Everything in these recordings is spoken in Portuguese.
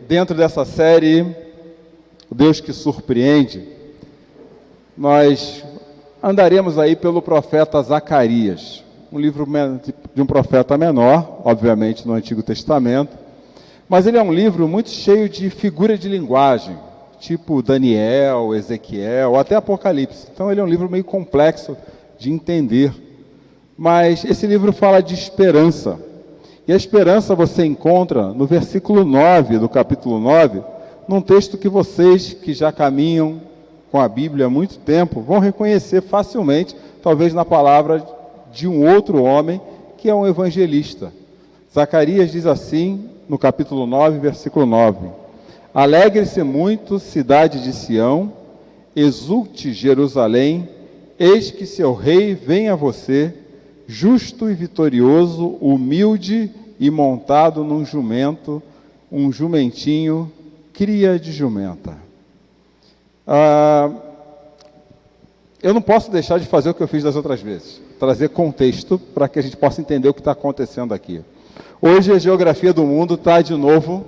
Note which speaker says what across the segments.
Speaker 1: dentro dessa série, o Deus que surpreende, nós andaremos aí pelo profeta Zacarias, um livro de um profeta menor, obviamente no Antigo Testamento, mas ele é um livro muito cheio de figura de linguagem, tipo Daniel, Ezequiel, até Apocalipse. Então ele é um livro meio complexo de entender, mas esse livro fala de esperança. E a esperança você encontra no versículo 9 do capítulo 9, num texto que vocês que já caminham com a Bíblia há muito tempo vão reconhecer facilmente, talvez na palavra de um outro homem que é um evangelista. Zacarias diz assim, no capítulo 9, versículo 9: Alegre-se muito, cidade de Sião, exulte Jerusalém, eis que seu rei vem a você, justo e vitorioso, humilde e montado num jumento, um jumentinho, cria de jumenta. Eu não posso deixar de fazer o que eu fiz das outras vezes, trazer contexto para que a gente possa entender o que está acontecendo aqui. Hoje a geografia do mundo está de novo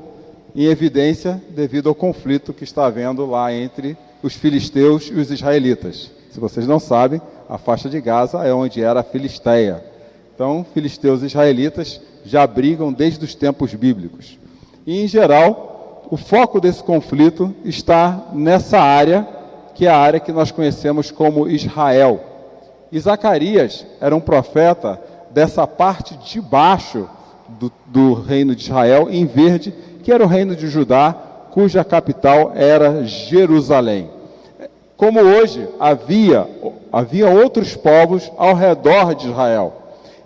Speaker 1: em evidência devido ao conflito que está havendo lá entre os filisteus e os israelitas. Se vocês não sabem, a faixa de Gaza é onde era a Filisteia. Então, filisteus e israelitas já brigam desde os tempos bíblicos. E, em geral, o foco desse conflito está nessa área, que é a área que nós conhecemos como Israel. E Zacarias era um profeta dessa parte de baixo do reino de Israel, em verde, que era o reino de Judá, cuja capital era Jerusalém. Como hoje havia outros povos ao redor de Israel.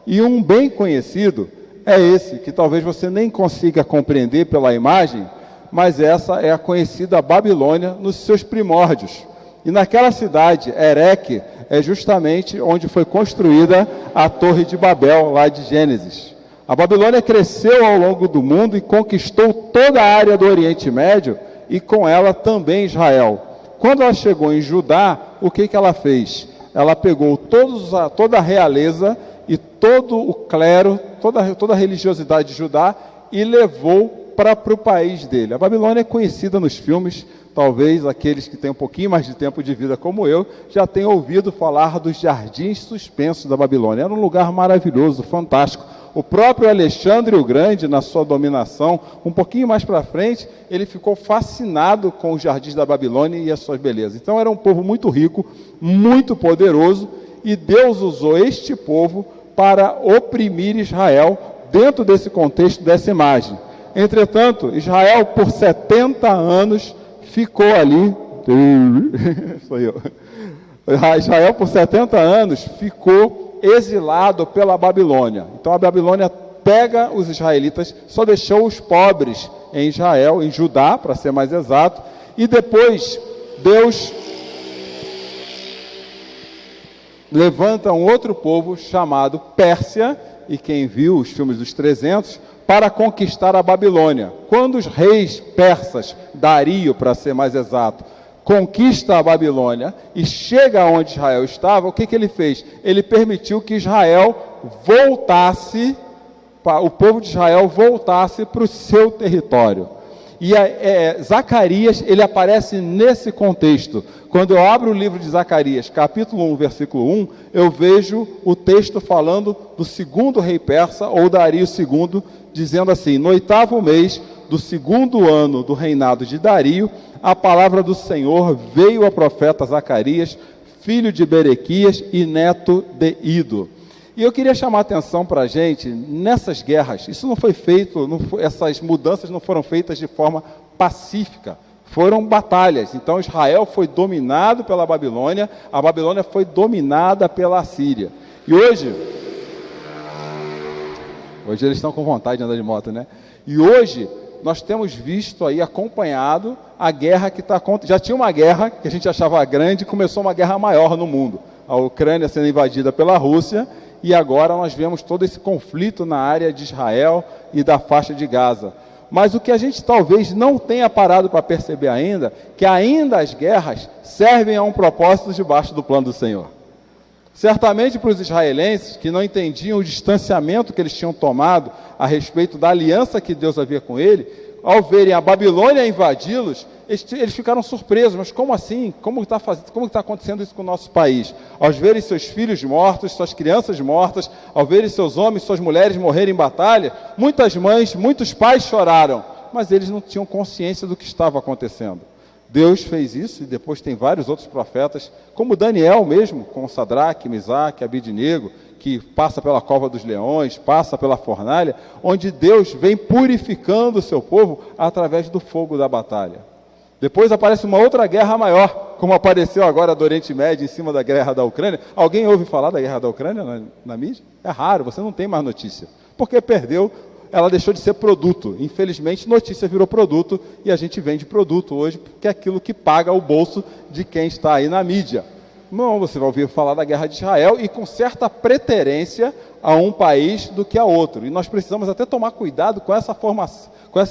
Speaker 1: E um bem conhecido é esse, que talvez você nem consiga compreender pela imagem, mas essa é a conhecida Babilônia nos seus primórdios. E naquela cidade, Ereque, é justamente onde foi construída a Torre de Babel, lá de Gênesis. A Babilônia cresceu ao longo do mundo e conquistou toda a área do Oriente Médio e com ela também Israel. Quando ela chegou em Judá, o que ela fez? Ela pegou toda a realeza e todo o clero, toda a religiosidade de Judá e levou para o país dele. A Babilônia é conhecida nos filmes, talvez aqueles que têm um pouquinho mais de tempo de vida como eu, já tenham ouvido falar dos jardins suspensos da Babilônia. Era um lugar maravilhoso, fantástico. O próprio Alexandre o Grande, na sua dominação, um pouquinho mais para frente, ele ficou fascinado com os jardins da Babilônia e as suas belezas. Então era um povo muito rico, muito poderoso, e Deus usou este povo para oprimir Israel dentro desse contexto, dessa imagem. Entretanto, Israel por 70 anos ficou ali, sou eu. Israel por 70 anos ficou exilado pela Babilônia. Então a Babilônia pega os israelitas, só deixou os pobres em Israel, em Judá, para ser mais exato, e depois Deus levanta um outro povo chamado Pérsia, e quem viu os filmes dos 300, para conquistar a Babilônia. Quando os reis persas, Dario, para ser mais exato, conquista a Babilônia e chega onde Israel estava, o que ele fez? Ele permitiu que Israel voltasse, o povo de Israel voltasse para o seu território. E Zacarias, ele aparece nesse contexto. Quando eu abro o livro de Zacarias, capítulo 1, versículo 1, eu vejo o texto falando do segundo rei persa, ou Dario II, dizendo assim: no 8º mês do 2º ano do reinado de Dario, a palavra do Senhor veio ao profeta Zacarias, filho de Berequias e neto de Ido. E eu queria chamar a atenção para a gente, nessas guerras, isso não foi feito, essas mudanças não foram feitas de forma pacífica, foram batalhas. Então Israel foi dominado pela Babilônia, a Babilônia foi dominada pela Assíria. E hoje eles estão com vontade de andar de moto, né? E hoje nós temos visto aí, acompanhado a guerra que está acontecendo. Já tinha uma guerra que a gente achava grande, começou uma guerra maior no mundo. A Ucrânia sendo invadida pela Rússia, e agora nós vemos todo esse conflito na área de Israel e da faixa de Gaza. Mas o que a gente talvez não tenha parado para perceber ainda, que ainda as guerras servem a um propósito debaixo do plano do Senhor. Certamente para os israelenses, que não entendiam o distanciamento que eles tinham tomado a respeito da aliança que Deus havia com ao verem a Babilônia invadi-los, eles ficaram surpresos. Mas como assim? Como está acontecendo isso com o nosso país? Ao verem seus filhos mortos, suas crianças mortas, ao verem seus homens, suas mulheres morrerem em batalha, muitas mães, muitos pais choraram, mas eles não tinham consciência do que estava acontecendo. Deus fez isso, e depois tem vários outros profetas, como Daniel mesmo, com Sadraque, Misaque, Abidnego, que passa pela cova dos leões, passa pela fornalha, onde Deus vem purificando o seu povo através do fogo da batalha. Depois aparece uma outra guerra maior, como apareceu agora do Oriente Médio em cima da guerra da Ucrânia. Alguém ouve falar da guerra da Ucrânia na mídia? É raro, você não tem mais notícia, porque perdeu. Ela deixou de ser produto. Infelizmente, notícia virou produto, e a gente vende produto hoje, porque é aquilo que paga o bolso de quem está aí na mídia. Não, você vai ouvir falar da guerra de Israel, e com certa preterência a um país do que a outro. E nós precisamos até tomar cuidado com essa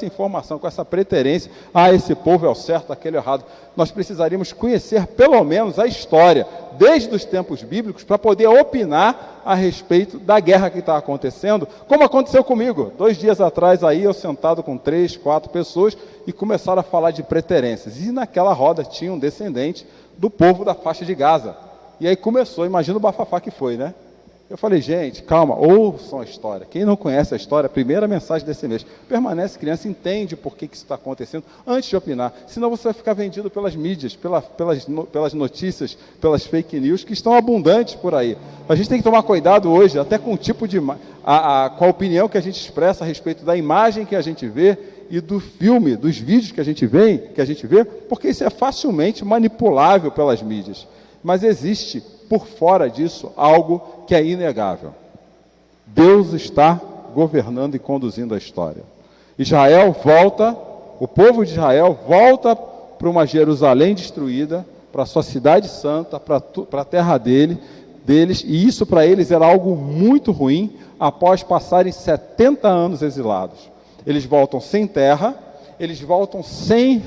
Speaker 1: informação, com essa preterência. Esse povo é o certo, aquele é o errado. Nós precisaríamos conhecer pelo menos a história, desde os tempos bíblicos, para poder opinar a respeito da guerra que está acontecendo, como aconteceu comigo. 2 dias atrás, aí eu sentado com 3, 4 pessoas, e começaram a falar de preterências. E naquela roda tinha um descendente do povo da faixa de Gaza. E aí começou, imagina o bafafá que foi, né? Eu falei, gente, calma, ouçam a história. Quem não conhece a história, a primeira mensagem desse mês: permanece criança, entende por que isso está acontecendo, antes de opinar. Senão você vai ficar vendido pelas mídias, pelas notícias, pelas fake news que estão abundantes por aí. A gente tem que tomar cuidado hoje, até com o tipo de... com a opinião que a gente expressa a respeito da imagem que a gente vê e do filme, dos vídeos que a gente vê, porque isso é facilmente manipulável pelas mídias. Mas existe, por fora disso, algo que é inegável. Deus está governando e conduzindo a história. Israel volta, o povo de Israel volta para uma Jerusalém destruída, para a sua cidade santa, para a terra deles, e isso para eles era algo muito ruim, após passarem 70 anos exilados. Eles voltam sem terra, eles voltam sem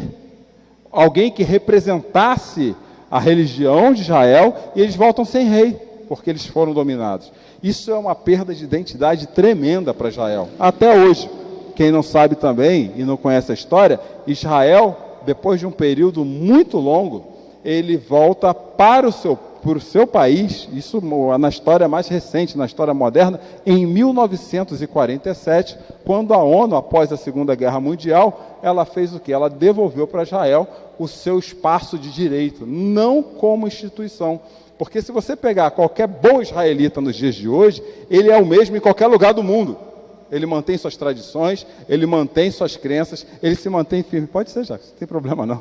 Speaker 1: alguém que representasse a religião de Israel, e eles voltam sem rei, porque eles foram dominados. Isso é uma perda de identidade tremenda para Israel, até hoje. Quem não sabe também, e não conhece a história, Israel, depois de um período muito longo, ele volta para o seu país, isso na história mais recente, na história moderna, em 1947, quando a ONU, após a Segunda Guerra Mundial, ela fez o quê? Ela devolveu para Israel o seu espaço de direito, não como instituição. Porque se você pegar qualquer bom israelita nos dias de hoje, ele é o mesmo em qualquer lugar do mundo. Ele mantém suas tradições, ele mantém suas crenças, ele se mantém firme. Pode ser, Jacques, não tem problema não.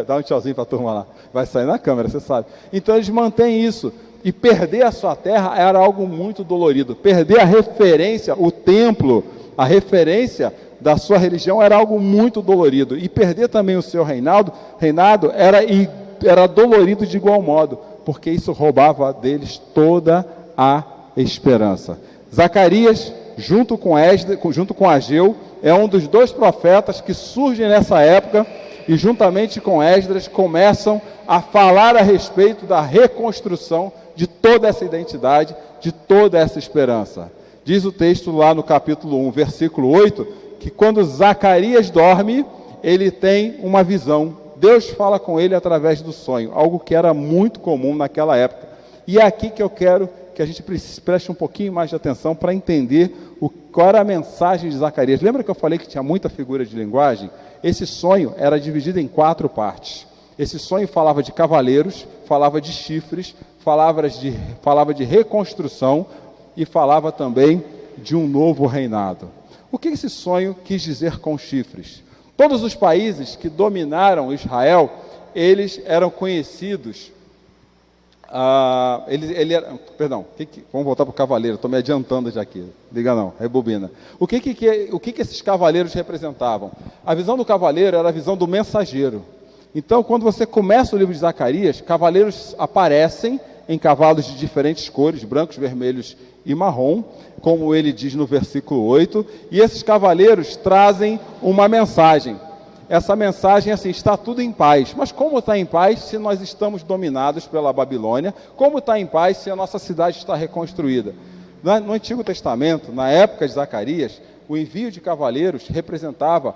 Speaker 1: Dá um tchauzinho para a turma lá. Vai sair na câmera, você sabe. Então eles mantêm isso. E perder a sua terra era algo muito dolorido. Perder a referência, o templo, a referência da sua religião era algo muito dolorido. E perder também o seu reinado era dolorido de igual modo, porque isso roubava deles toda a esperança. Zacarias, junto com Ageu, é um dos 2 profetas que surgem nessa época, e juntamente com Esdras começam a falar a respeito da reconstrução de toda essa identidade, de toda essa esperança. Diz o texto lá no capítulo 1, versículo 8, que quando Zacarias dorme, ele tem uma visão. Deus fala com ele através do sonho, algo que era muito comum naquela época. E é aqui que eu quero que a gente preste um pouquinho mais de atenção para entender qual era a mensagem de Zacarias. Lembra que eu falei que tinha muita figura de linguagem? Esse sonho era dividido em 4 partes. Esse sonho falava de cavaleiros, falava de chifres, falava de reconstrução e falava também de um novo reinado. O que esse sonho quis dizer com chifres? Todos os países que dominaram Israel, eles eram conhecidos... vamos voltar para o cavaleiro, estou me adiantando já aqui, liga não, rebobina. O que esses cavaleiros representavam? A visão do cavaleiro era a visão do mensageiro. Então, quando você começa o livro de Zacarias, cavaleiros aparecem em cavalos de diferentes cores, brancos, vermelhos e marrom, como ele diz no versículo 8, e esses cavaleiros trazem uma mensagem. Essa mensagem é assim: está tudo em paz. Mas como está em paz se nós estamos dominados pela Babilônia? Como está em paz se a nossa cidade está reconstruída? No Antigo Testamento, na época de Zacarias, o envio de cavaleiros representava,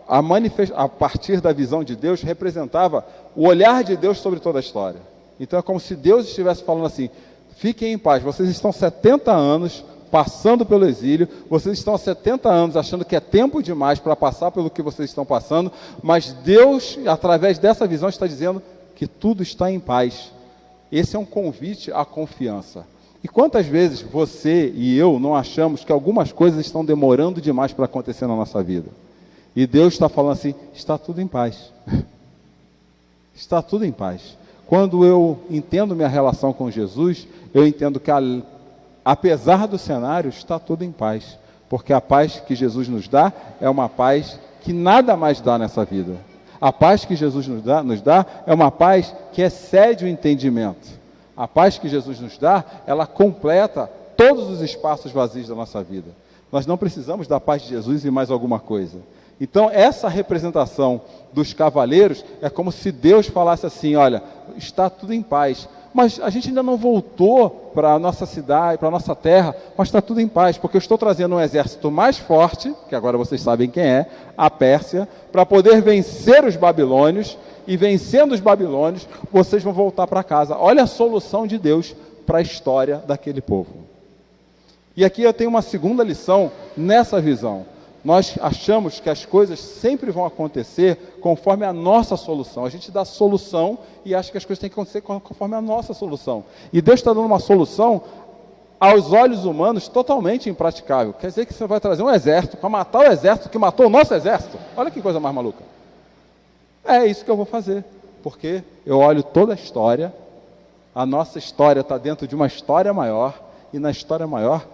Speaker 1: a partir da visão de Deus, representava o olhar de Deus sobre toda a história. Então é como se Deus estivesse falando assim: fiquem em paz, vocês estão 70 anos passando pelo exílio, vocês estão há 70 anos achando que é tempo demais para passar pelo que vocês estão passando, mas Deus, através dessa visão, está dizendo que tudo está em paz. Esse é um convite à confiança. E quantas vezes você e eu não achamos que algumas coisas estão demorando demais para acontecer na nossa vida? E Deus está falando assim: está tudo em paz. Está tudo em paz. Quando eu entendo minha relação com Jesus, eu entendo que apesar do cenário, está tudo em paz. Porque a paz que Jesus nos dá é uma paz que nada mais dá nessa vida. A paz que Jesus nos dá é uma paz que excede o entendimento. A paz que Jesus nos dá, ela completa todos os espaços vazios da nossa vida. Nós não precisamos da paz de Jesus e mais alguma coisa. Então, essa representação dos cavaleiros é como se Deus falasse assim: olha, está tudo em paz, mas a gente ainda não voltou para a nossa cidade, para a nossa terra, mas está tudo em paz, porque eu estou trazendo um exército mais forte, que agora vocês sabem quem é, a Pérsia, para poder vencer os babilônios, e vencendo os babilônios, vocês vão voltar para casa. Olha a solução de Deus para a história daquele povo. E aqui eu tenho uma segunda lição nessa visão. Nós achamos que as coisas sempre vão acontecer conforme a nossa solução. A gente dá solução e acha que as coisas têm que acontecer conforme a nossa solução. E Deus está dando uma solução, aos olhos humanos, totalmente impraticável. Quer dizer que você vai trazer um exército para matar o exército que matou o nosso exército? Olha que coisa mais maluca. É isso que eu vou fazer, porque eu olho toda a história, a nossa história está dentro de uma história maior, e na história maior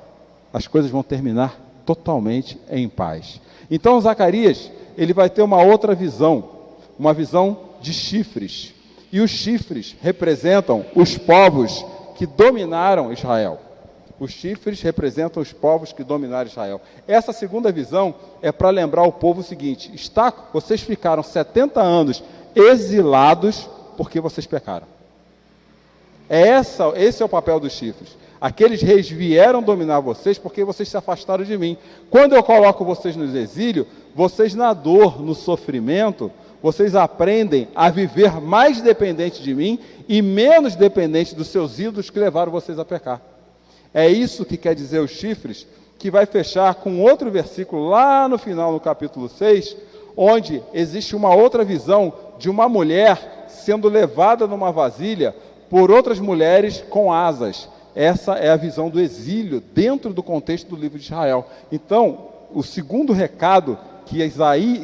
Speaker 1: as coisas vão terminar totalmente em paz. Então Zacarias, ele vai ter uma outra visão, uma visão de chifres, e os chifres representam os povos que dominaram Israel. Os chifres representam os povos que dominaram Israel. Essa segunda visão é para lembrar o povo o seguinte: vocês ficaram 70 anos exilados porque vocês pecaram. Esse é o papel dos chifres. Aqueles reis vieram dominar vocês porque vocês se afastaram de mim. Quando eu coloco vocês no exílio, vocês na dor, no sofrimento, vocês aprendem a viver mais dependente de mim e menos dependente dos seus ídolos que levaram vocês a pecar. É isso que quer dizer os chifres, que vai fechar com outro versículo lá no final, no capítulo 6, onde existe uma outra visão de uma mulher sendo levada numa vasilha por outras mulheres com asas. Essa é a visão do exílio dentro do contexto do livro de Israel. Então, o segundo recado que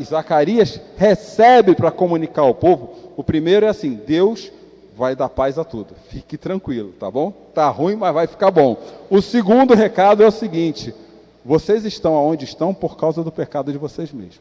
Speaker 1: Zacarias recebe para comunicar ao povo, o primeiro é assim: Deus vai dar paz a tudo, fique tranquilo, tá bom? Tá ruim, mas vai ficar bom. O segundo recado é o seguinte: vocês estão onde estão por causa do pecado de vocês mesmos.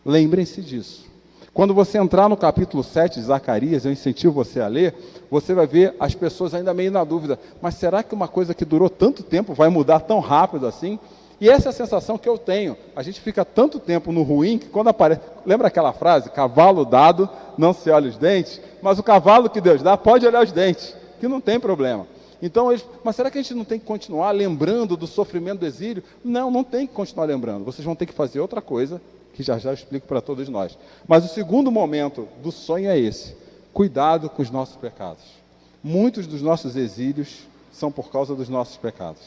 Speaker 1: Lembrem-se disso. Quando você entrar no capítulo 7 de Zacarias, eu incentivo você a ler, você vai ver as pessoas ainda meio na dúvida: mas será que uma coisa que durou tanto tempo vai mudar tão rápido assim? E essa é a sensação que eu tenho. A gente fica tanto tempo no ruim que quando aparece... Lembra aquela frase? Cavalo dado, não se olha os dentes? Mas o cavalo que Deus dá pode olhar os dentes, que não tem problema. Então, mas será que a gente não tem que continuar lembrando do sofrimento do exílio? Não, não tem que continuar lembrando. Vocês vão ter que fazer outra coisa, que já eu explico para todos nós. Mas o segundo momento do sonho é esse: cuidado com os nossos pecados. Muitos dos nossos exílios são por causa dos nossos pecados.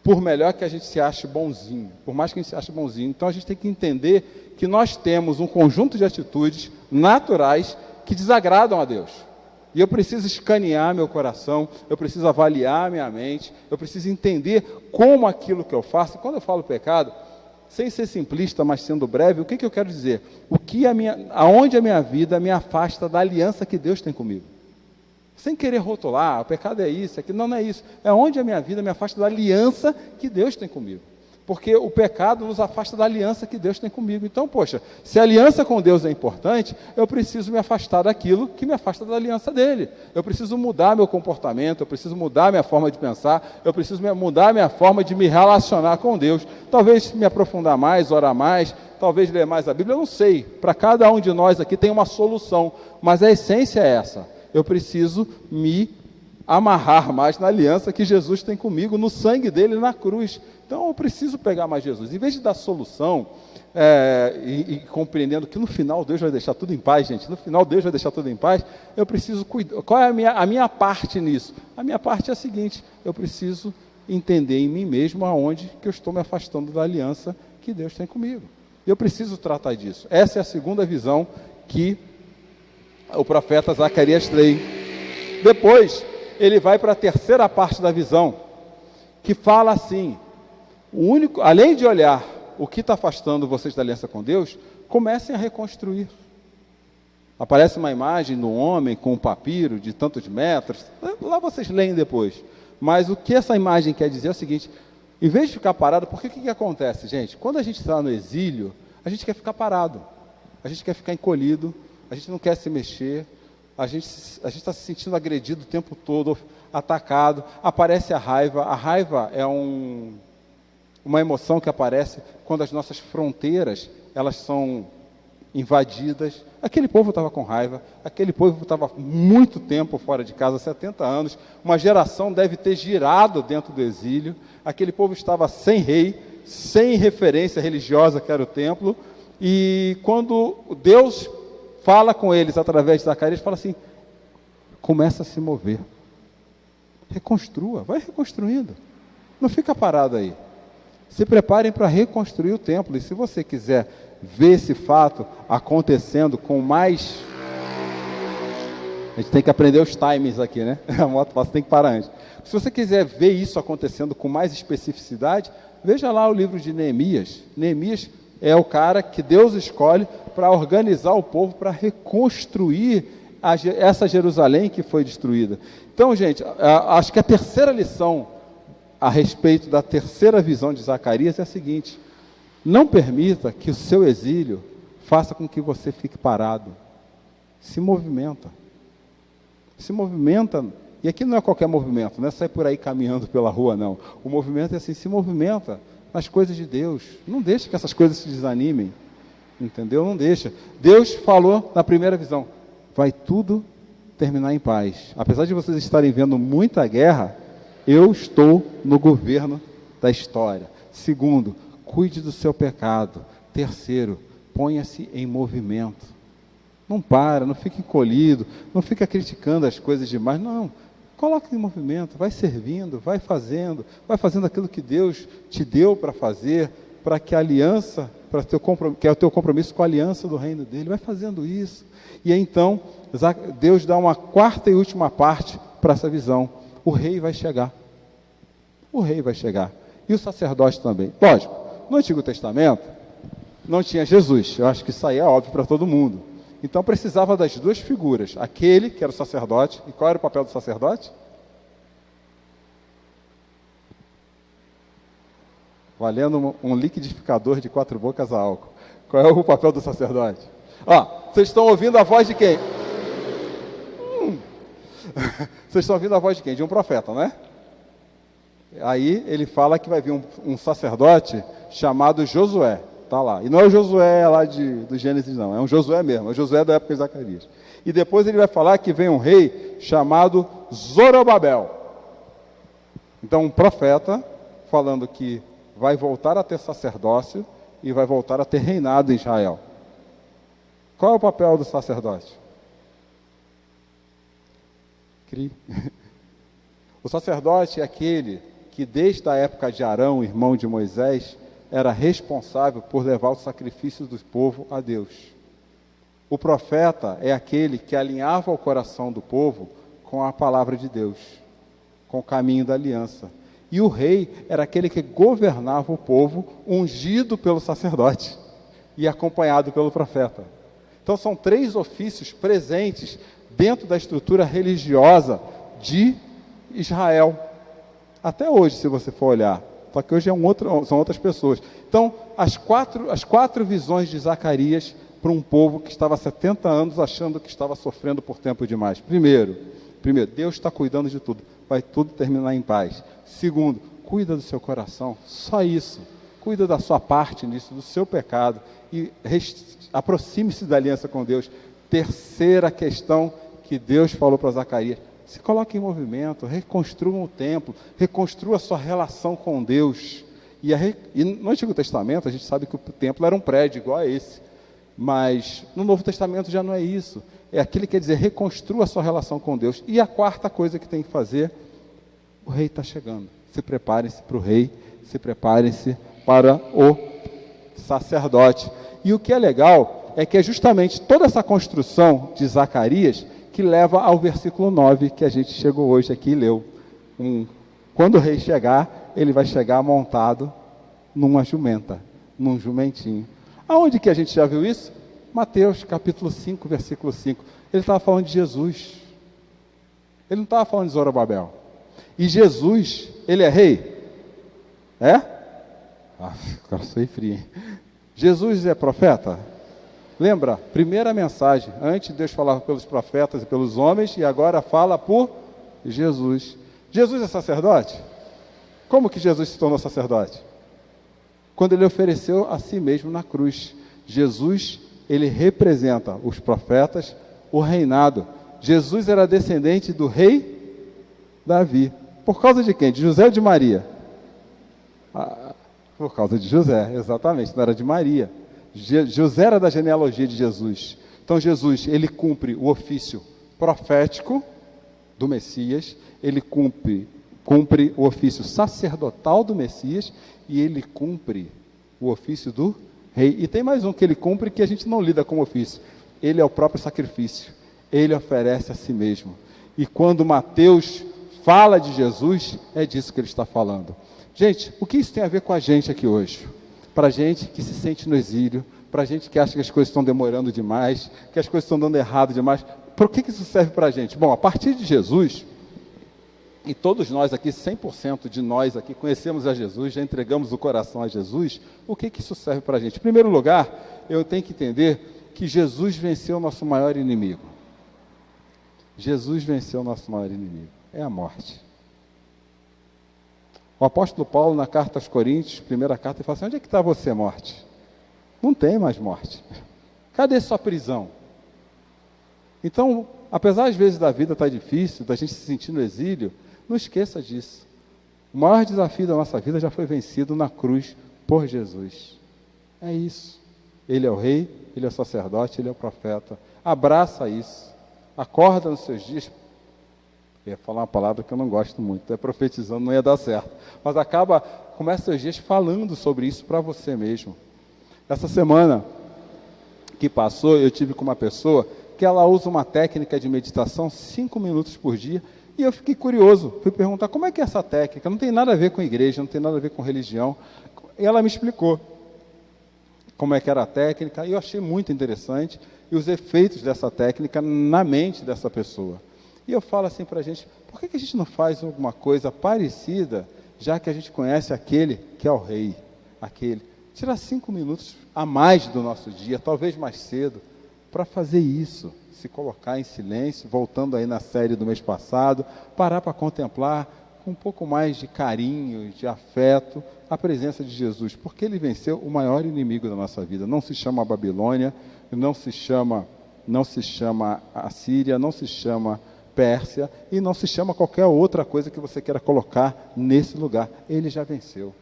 Speaker 1: Por melhor que a gente se ache bonzinho, por mais que a gente se ache bonzinho. Então a gente tem que entender que nós temos um conjunto de atitudes naturais que desagradam a Deus. E eu preciso escanear meu coração, eu preciso avaliar minha mente, eu preciso entender como aquilo que eu faço. E quando eu falo pecado, sem ser simplista, mas sendo breve, o que eu quero dizer? Aonde a minha vida me afasta da aliança que Deus tem comigo? Sem querer rotular, o pecado é isso, aquilo. Não é isso. É onde a minha vida me afasta da aliança que Deus tem comigo. Porque o pecado nos afasta da aliança que Deus tem comigo. Então, poxa, se a aliança com Deus é importante, eu preciso me afastar daquilo que me afasta da aliança dele. Eu preciso mudar meu comportamento, eu preciso mudar minha forma de pensar, eu preciso mudar minha forma de me relacionar com Deus. Talvez me aprofundar mais, orar mais, talvez ler mais a Bíblia, eu não sei. Para cada um de nós aqui tem uma solução, mas a essência é essa. Eu preciso me amarrar mais na aliança que Jesus tem comigo, no sangue dele na cruz. Então eu preciso pegar mais Jesus. Em vez de dar solução, e compreendendo que no final Deus vai deixar tudo em paz, gente, no final Deus vai deixar tudo em paz, eu preciso cuidar. Qual é a minha parte nisso? A minha parte é a seguinte: eu preciso entender em mim mesmo aonde que eu estou me afastando da aliança que Deus tem comigo. Eu preciso tratar disso. Essa é a segunda visão que o profeta Zacarias tem. Depois, ele vai para a terceira parte da visão, que fala assim: além de olhar o que está afastando vocês da aliança com Deus, comecem a reconstruir. Aparece uma imagem do homem com um papiro de tantos metros, lá vocês leem depois. Mas o que essa imagem quer dizer é o seguinte: em vez de ficar parado, porque o que acontece, gente? Quando a gente está no exílio, a gente quer ficar parado, a gente quer ficar encolhido, a gente não quer se mexer, a gente está se sentindo agredido o tempo todo, atacado, aparece a raiva é uma emoção que aparece quando as nossas fronteiras, elas são invadidas. Aquele povo estava com raiva, aquele povo estava muito tempo fora de casa, 70 anos, uma geração deve ter girado dentro do exílio, aquele povo estava sem rei, sem referência religiosa que era o templo, e quando Deus fala com eles através de Zacarias, fala assim: começa a se mover, reconstrua, vai reconstruindo, não fica parado aí, se preparem para reconstruir o templo. E se você quiser ver esse fato acontecendo com mais... A gente tem que aprender os timings aqui, né? A moto passa, tem que parar antes. Se você quiser ver isso acontecendo com mais especificidade, veja lá o livro de Neemias. Neemias é o cara que Deus escolhe para organizar o povo, para reconstruir essa Jerusalém que foi destruída. Então, gente, acho que a terceira lição a respeito da terceira visão de Zacarias é a seguinte: não permita que o seu exílio faça com que você fique parado. Se movimenta. Se movimenta, e aqui não é qualquer movimento, não é sair por aí caminhando pela rua, não. O movimento é assim: se movimenta nas coisas de Deus. Não deixe que essas coisas se desanimem, entendeu? Não deixa. Deus falou na primeira visão: vai tudo terminar em paz. Apesar de vocês estarem vendo muita guerra, eu estou no governo da história. Segundo, cuide do seu pecado. Terceiro, ponha-se em movimento. Não para, não fique encolhido, não fica criticando as coisas demais, não. Coloque em movimento, vai servindo, vai fazendo aquilo que Deus te deu para fazer, para que a aliança, que é o teu compromisso com a aliança do reino dele, vai fazendo isso. E aí, então, Deus dá uma quarta e última parte para essa visão: o rei vai chegar. O rei vai chegar. E o sacerdote também. Lógico, no Antigo Testamento não tinha Jesus. Eu acho que isso aí é óbvio para todo mundo. Então precisava das duas figuras. Aquele que era o sacerdote. E qual era o papel do sacerdote? Valendo um liquidificador de 4 bocas a álcool. Qual é o papel do sacerdote? Vocês estão ouvindo a voz de quem? Vocês estão ouvindo a voz de quem? De um profeta, não é? Aí ele fala que vai vir um sacerdote chamado Josué, está lá. E não é o Josué lá do Gênesis, não, é um Josué mesmo, é o Josué da época de Zacarias. E depois ele vai falar que vem um rei chamado Zorobabel. Então um profeta falando que vai voltar a ter sacerdócio e vai voltar a ter reinado em Israel. Qual é o papel do sacerdote? O sacerdote é aquele que desde a época de Arão, irmão de Moisés, era responsável por levar os sacrifícios do povo a Deus. O profeta é aquele que alinhava o coração do povo com a palavra de Deus, com o caminho da aliança. E o rei era aquele que governava o povo, ungido pelo sacerdote e acompanhado pelo profeta. Então são 3 ofícios presentes dentro da estrutura religiosa de Israel. Até hoje, se você for olhar. Só que hoje são outras pessoas. Então, as quatro visões de Zacarias para um povo que estava há 70 anos achando que estava sofrendo por tempo demais. Primeiro, Deus está cuidando de tudo. Vai tudo terminar em paz. Segundo, cuida do seu coração. Só isso. Cuida da sua parte nisso, do seu pecado. E aproxime-se da aliança com Deus. Terceira questão que Deus falou para Zacarias: se coloque em movimento, reconstrua o templo, reconstrua a sua relação com Deus. E no Antigo Testamento, a gente sabe que o templo era um prédio igual a esse. Mas no Novo Testamento já não é isso. É aquilo que quer dizer, reconstrua a sua relação com Deus. E a quarta coisa que tem que fazer, o rei está chegando. Se preparem-se para o rei, se preparem-se para o sacerdote. E o que é legal é que é justamente toda essa construção de Zacarias que leva ao versículo 9, que a gente chegou hoje aqui e leu. Quando o rei chegar, ele vai chegar montado numa jumenta, num jumentinho. Aonde que a gente já viu isso? Mateus capítulo 5, versículo 5. Ele estava falando de Jesus. Ele não estava falando de Zorobabel. E Jesus, ele é rei? É? Cara, sou frio, hein? Jesus é profeta? Lembra? Primeira mensagem. Antes Deus falava pelos profetas e pelos homens, e agora fala por Jesus. Jesus é sacerdote? Como que Jesus se tornou sacerdote? Quando ele ofereceu a si mesmo na cruz. Jesus, ele representa os profetas, o reinado. Jesus era descendente do rei Davi. Por causa de quem? De José ou de Maria? Por causa de José, exatamente, não era de Maria. José era da genealogia de Jesus. Então Jesus, ele cumpre o ofício profético do Messias, ele cumpre o ofício sacerdotal do Messias e ele cumpre o ofício do rei. E tem mais um que ele cumpre que a gente não lida como ofício. Ele é o próprio sacrifício. Ele oferece a si mesmo. E quando Mateus fala de Jesus, é disso que ele está falando. Gente, o que isso tem a ver com a gente aqui hoje? Para a gente que se sente no exílio, para a gente que acha que as coisas estão demorando demais, que as coisas estão dando errado demais, por que isso serve para a gente? Bom, a partir de Jesus, e todos nós aqui, 100% de nós aqui, conhecemos a Jesus, já entregamos o coração a Jesus, o que isso serve para a gente? Em primeiro lugar, eu tenho que entender que Jesus venceu o nosso maior inimigo. Jesus venceu o nosso maior inimigo, é a morte. O apóstolo Paulo, na carta aos Coríntios, primeira carta, ele fala assim, onde é que está você, morte? Não tem mais morte. Cadê sua prisão? Então, apesar às vezes da vida estar difícil, da gente se sentir no exílio, não esqueça disso. O maior desafio da nossa vida já foi vencido na cruz por Jesus. É isso. Ele é o rei, ele é o sacerdote, ele é o profeta. Abraça isso. Acorda nos seus dias. Eu ia falar uma palavra que eu não gosto muito, profetizando não ia dar certo. Mas começa seus dias falando sobre isso para você mesmo. Essa semana que passou, eu tive com uma pessoa que ela usa uma técnica de meditação 5 minutos por dia, e eu fiquei curioso, fui perguntar como é que é essa técnica, não tem nada a ver com igreja, não tem nada a ver com religião, e ela me explicou como é que era a técnica, e eu achei muito interessante, e os efeitos dessa técnica na mente dessa pessoa. E eu falo assim para a gente, por que a gente não faz alguma coisa parecida, já que a gente conhece aquele que é o rei, tirar 5 minutos a mais do nosso dia, talvez mais cedo, para fazer isso, se colocar em silêncio, voltando aí na série do mês passado, parar para contemplar com um pouco mais de carinho, de afeto, a presença de Jesus, porque ele venceu o maior inimigo da nossa vida. Não se chama Babilônia, não se chama Assíria, não se chama Pérsia, e não se chama qualquer outra coisa que você queira colocar nesse lugar. Ele já venceu.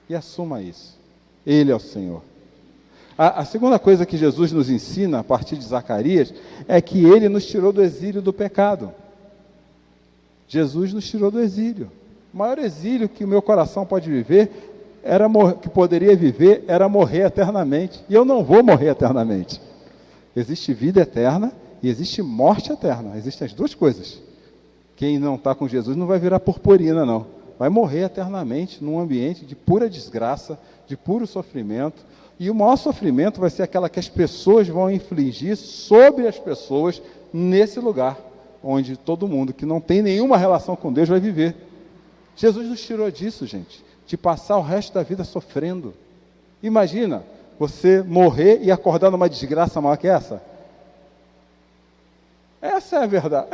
Speaker 1: E assuma isso. Ele é o Senhor. A segunda coisa que Jesus nos ensina, a partir de Zacarias, é que ele nos tirou do exílio do pecado. Jesus nos tirou do exílio. O maior exílio que o meu coração pode viver, que poderia viver, era morrer eternamente. E eu não vou morrer eternamente. Existe vida eterna e existe morte eterna. Existem as duas coisas. Quem não está com Jesus não vai virar purpurina, não. Vai morrer eternamente num ambiente de pura desgraça, de puro sofrimento. E o maior sofrimento vai ser aquela que as pessoas vão infligir sobre as pessoas nesse lugar, onde todo mundo que não tem nenhuma relação com Deus vai viver. Jesus nos tirou disso, gente, de passar o resto da vida sofrendo. Imagina você morrer e acordar numa desgraça maior que essa. Essa é a verdade.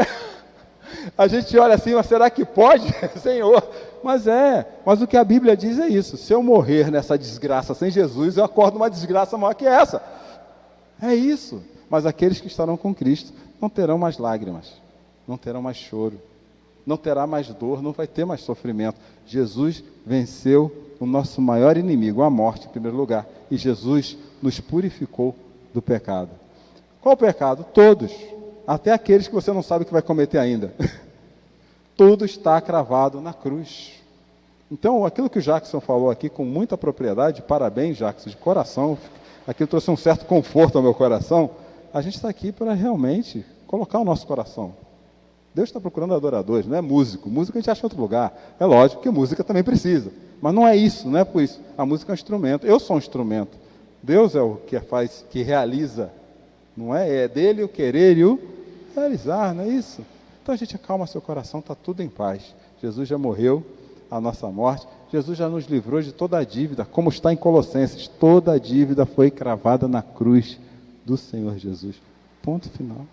Speaker 1: A gente olha assim, mas será que pode? Senhor, mas o que a Bíblia diz é isso, se eu morrer nessa desgraça sem Jesus, eu acordo numa desgraça maior que essa. É isso, mas aqueles que estarão com Cristo não terão mais lágrimas, não terão mais choro, não terá mais dor, não vai ter mais sofrimento. Jesus venceu o nosso maior inimigo, a morte, em primeiro lugar. E Jesus nos purificou do pecado. Qual o pecado? Todos. Até aqueles que você não sabe que vai cometer ainda. Tudo está cravado na cruz. Então, aquilo que o Jackson falou aqui com muita propriedade, parabéns, Jackson, de coração, aquilo trouxe um certo conforto ao meu coração. A gente está aqui para realmente colocar o nosso coração. Deus está procurando adoradores, não é músico. Música a gente acha em outro lugar. É lógico que música também precisa. Mas não é isso, não é por isso. A música é um instrumento. Eu sou um instrumento. Deus é o que faz, que realiza. Não é? É dele o querer e o realizar, não é isso? Então a gente acalma seu coração, está tudo em paz. Jesus já morreu a nossa morte. Jesus já nos livrou de toda a dívida, como está em Colossenses. Toda a dívida foi cravada na cruz do Senhor Jesus. Ponto final.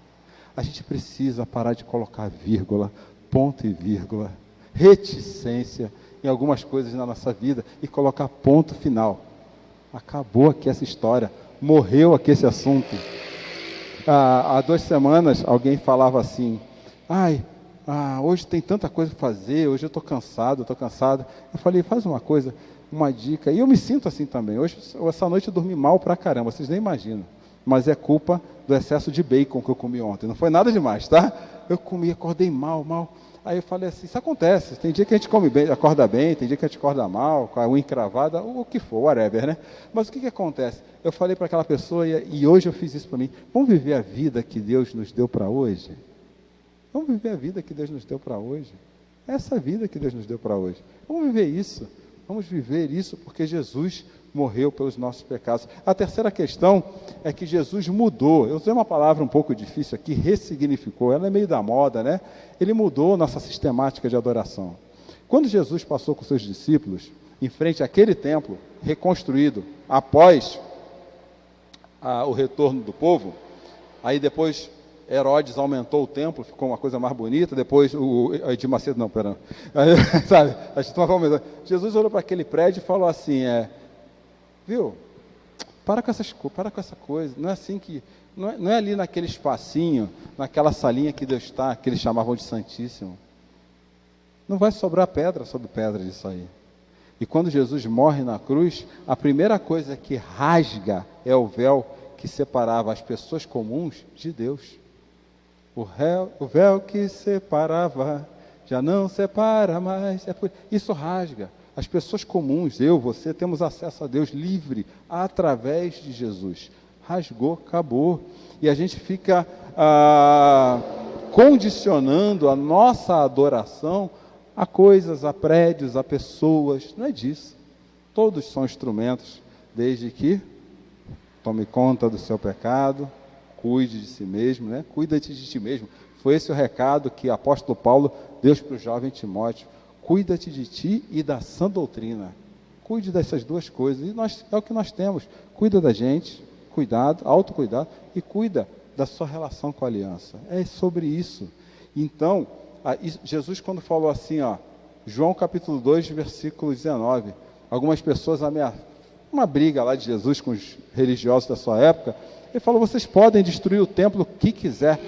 Speaker 1: A gente precisa parar de colocar vírgula, ponto e vírgula, reticência em algumas coisas na nossa vida e colocar ponto final. Acabou aqui essa história, morreu aqui esse assunto. Há 2 semanas alguém falava assim, hoje tem tanta coisa para fazer, hoje eu estou cansado, Eu falei, faz uma coisa, uma dica, e eu me sinto assim também. Hoje, essa noite eu dormi mal pra caramba, vocês nem imaginam. Mas é culpa do excesso de bacon que eu comi ontem. Não foi nada demais, tá? Eu comi, acordei mal. Aí eu falei assim, isso acontece. Tem dia que a gente come bem, acorda bem, tem dia que a gente acorda mal, com a unha encravada, o que for, whatever, né? Mas o que acontece? Eu falei para aquela pessoa, e hoje eu fiz isso para mim. Vamos viver a vida que Deus nos deu para hoje? Vamos viver a vida que Deus nos deu para hoje? Essa vida que Deus nos deu para hoje. Vamos viver isso. Vamos viver isso porque Jesus morreu pelos nossos pecados. A terceira questão é que Jesus mudou. Eu usei uma palavra um pouco difícil aqui, ressignificou. Ela é meio da moda, né? Ele mudou nossa sistemática de adoração. Quando Jesus passou com seus discípulos em frente àquele templo reconstruído após o retorno do povo, aí depois Herodes aumentou o templo, ficou uma coisa mais bonita, depois o Edir Macedo, não, pera, aí, sabe, a gente estava aumentando. Jesus olhou para aquele prédio e falou assim, viu, para com essa coisa, não é assim que, não é ali naquele espacinho, naquela salinha que Deus está, que eles chamavam de Santíssimo, não vai sobrar pedra sobre pedra disso aí. E quando Jesus morre na cruz, a primeira coisa que rasga é o véu que separava as pessoas comuns de Deus. O véu que separava já não separa mais. Isso rasga. As pessoas comuns, eu, você, temos acesso a Deus livre através de Jesus. Rasgou, acabou. E a gente fica condicionando a nossa adoração a coisas, a prédios, a pessoas. Não é disso. Todos são instrumentos, desde que tome conta do seu pecado, cuide de si mesmo, né? Cuida-te de ti mesmo. Foi esse o recado que o apóstolo Paulo deu para o jovem Timóteo. Cuida-te de ti e da sã doutrina. Cuide dessas duas coisas. E é o que nós temos. Cuida da gente, cuidado, autocuidado, e cuida da sua relação com a aliança. É sobre isso. Então, Jesus quando falou assim, João capítulo 2, versículo 19, algumas pessoas uma briga lá de Jesus com os religiosos da sua época, ele falou, vocês podem destruir o templo que quiser.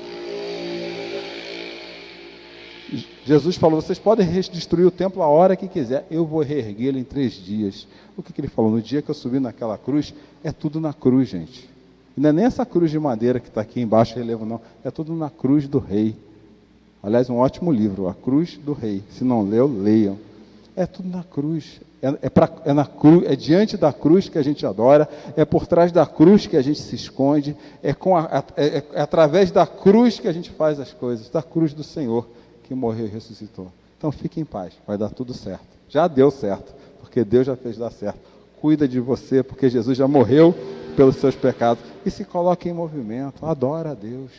Speaker 1: Jesus falou, vocês podem destruir o templo a hora que quiser, eu vou reerguê-lo em 3 dias. O que ele falou? No dia que eu subi naquela cruz, é tudo na cruz, gente. Não é nem essa cruz de madeira que está aqui embaixo, relevo não, é tudo na cruz do rei. Aliás, um ótimo livro, A Cruz do Rei. Se não leu, leiam. É tudo na cruz. É diante da cruz que a gente adora, é por trás da cruz que a gente se esconde, é através da cruz que a gente faz as coisas, da cruz do Senhor que morreu e ressuscitou. Então fique em paz, vai dar tudo certo. Já deu certo, porque Deus já fez dar certo. Cuida de você, porque Jesus já morreu pelos seus pecados. E se coloque em movimento, adora a Deus.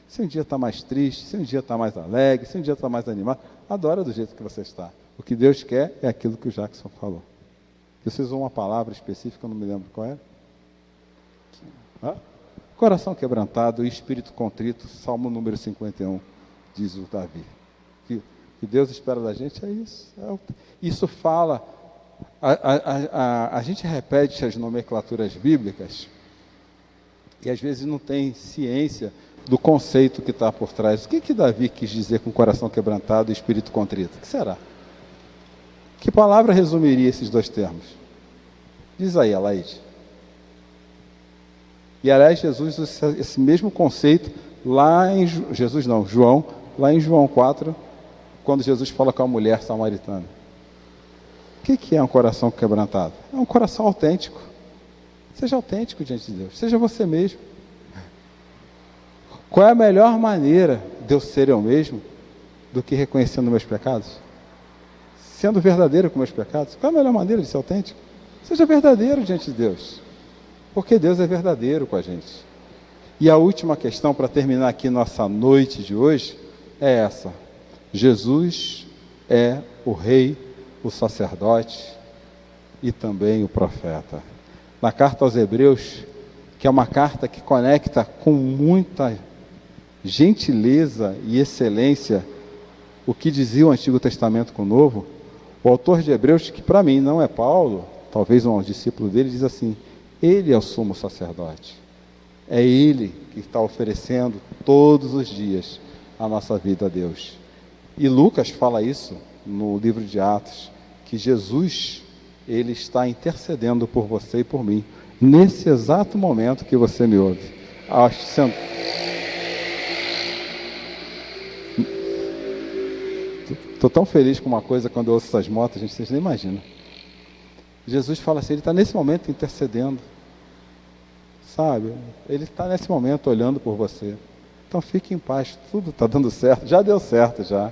Speaker 1: Se um dia está mais triste, se um dia está mais alegre, se um dia está mais animado, adora do jeito que você está. O que Deus quer é aquilo que o Jackson falou. Você usou uma palavra específica, eu não me lembro qual era. Coração quebrantado e espírito contrito, Salmo número 51, diz o Davi. O que Deus espera da gente é isso. Isso fala, a gente repete as nomenclaturas bíblicas, e às vezes não tem ciência do conceito que está por trás. O que Davi quis dizer com coração quebrantado e espírito contrito? O que será? Que palavra resumiria esses dois termos? Diz aí, Alaide. E aliás, Jesus usa esse mesmo conceito lá em João, lá em João 4, quando Jesus fala com a mulher samaritana. O que é um coração quebrantado? É um coração autêntico. Seja autêntico diante de Deus. Seja você mesmo. Qual é a melhor maneira de eu ser eu mesmo do que reconhecendo meus pecados? Sendo verdadeiro com meus pecados. Qual é a melhor maneira de ser autêntico? Seja verdadeiro diante de Deus. Porque Deus é verdadeiro com a gente. E a última questão para terminar aqui nossa noite de hoje é essa. Jesus é o rei, o sacerdote e também o profeta. Na carta aos Hebreus, que é uma carta que conecta com muita gentileza e excelência o que dizia o Antigo Testamento com o Novo, o autor de Hebreus, que para mim não é Paulo, talvez um discípulo dele, diz assim: ele é o sumo sacerdote. É ele que está oferecendo todos os dias a nossa vida a Deus. E Lucas fala isso no livro de Atos, que Jesus, ele está intercedendo por você e por mim, nesse exato momento que você me ouve. Estou tão feliz com uma coisa quando eu ouço essas motos, gente, vocês nem imaginam. Jesus fala assim, ele está nesse momento intercedendo. Sabe? Ele está nesse momento olhando por você. Então fique em paz, tudo está dando certo, já deu certo já.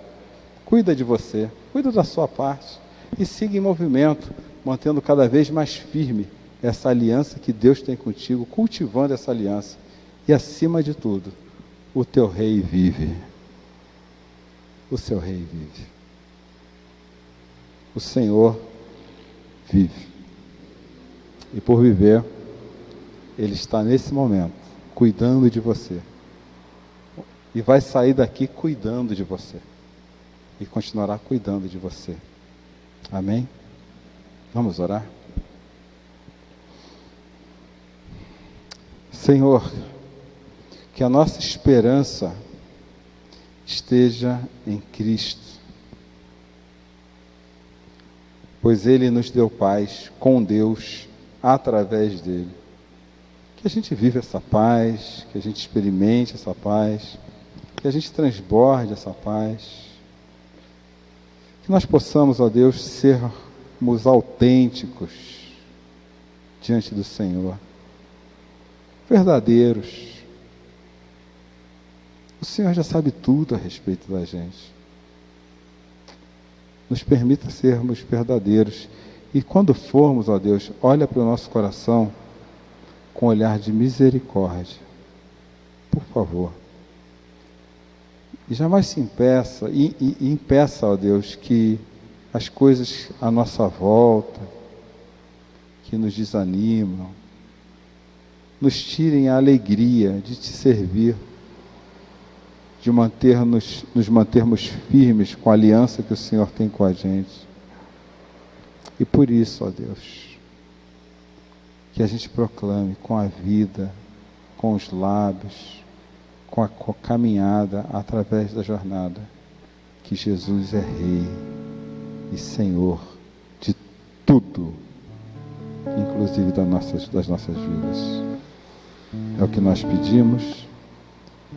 Speaker 1: Cuida de você, cuida da sua parte e siga em movimento, mantendo cada vez mais firme essa aliança que Deus tem contigo, cultivando essa aliança. E acima de tudo, o teu rei vive. O seu rei vive. O Senhor vive. E por viver, Ele está nesse momento, cuidando de você. E vai sair daqui cuidando de você. E continuará cuidando de você. Amém? Vamos orar? Senhor, que a nossa esperança esteja em Cristo. Pois Ele nos deu paz com Deus, através dEle. Que a gente viva essa paz, que a gente experimente essa paz, que a gente transborde essa paz. Que nós possamos, ó Deus, sermos autênticos diante do Senhor. Verdadeiros. O Senhor já sabe tudo a respeito da gente. Nos permita sermos verdadeiros. E quando formos, ó Deus, olha para o nosso coração com um olhar de misericórdia. Por favor. E jamais se impeça, e impeça, ó Deus, que as coisas à nossa volta, que nos desanimam, nos tirem a alegria de te servir, de nos mantermos firmes com a aliança que o Senhor tem com a gente. E por isso, ó Deus, que a gente proclame com a vida, com os lábios, com a caminhada, através da jornada, que Jesus é Rei e Senhor de tudo, inclusive das nossas vidas. É o que nós pedimos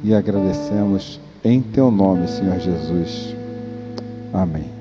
Speaker 1: e agradecemos em Teu nome, Senhor Jesus. Amém.